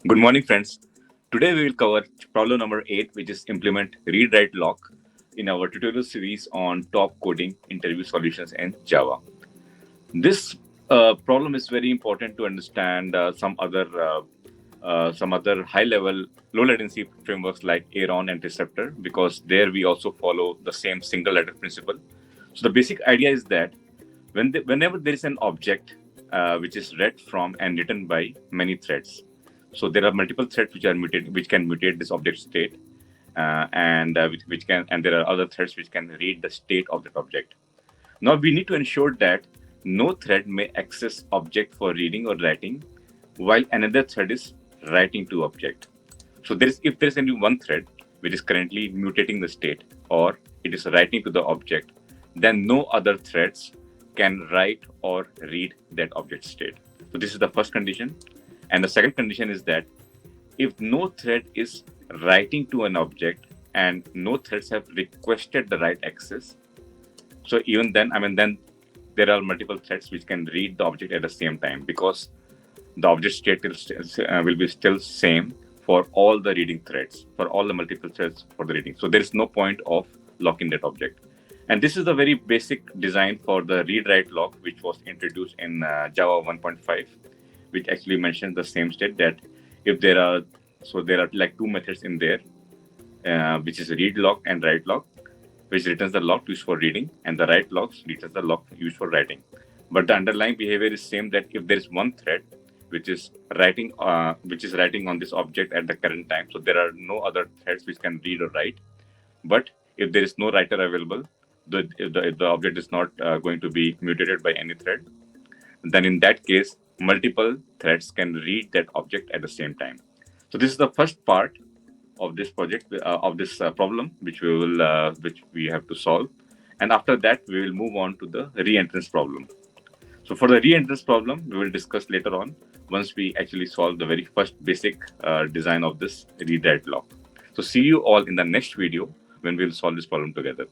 Good morning, friends. Today we will cover problem number 8, which is implement read-write lock in our tutorial series on top coding interview solutions in Java. This problem is very important to understand some other high-level low latency frameworks like Aeron and Receptor, because there we also follow the same single letter principle. So the basic idea is that whenever there is an object which is read from and written by many threads, so there are multiple threads which can mutate this object state, and there are other threads which can read the state of that object. Now we need to ensure that no thread may access object for reading or writing, while another thread is writing to object. So if there is only one thread which is currently mutating the state or it is writing to the object, then no other threads can write or read that object state. So this is the first condition. And the second condition is that if no thread is writing to an object and no threads have requested the write access, so even then there are multiple threads which can read the object at the same time, because the object state will be still same for all the reading threads, for all the multiple threads for the reading. So there is no point of locking that object. And this is the very basic design for the read-write lock, which was introduced in Java 1.5, which actually mentions the same state that if there are like two methods in there, which is read lock and write lock, which returns the lock used for reading, and the write lock returns the lock used for writing. But the underlying behavior is same, that if there is one thread which is writing on this object at the current time, so there are no other threads which can read or write. But if there is no writer available, if the object is not going to be mutated by any thread, then in that case, multiple threads can read that object at the same time. So this is the first part of this project, of this problem, which we have to solve. And after that, we will move on to the reentrance problem. So for the reentrance problem, we will discuss later on, once we actually solve the very first basic design of this read-write lock. So see you all in the next video when we'll solve this problem together.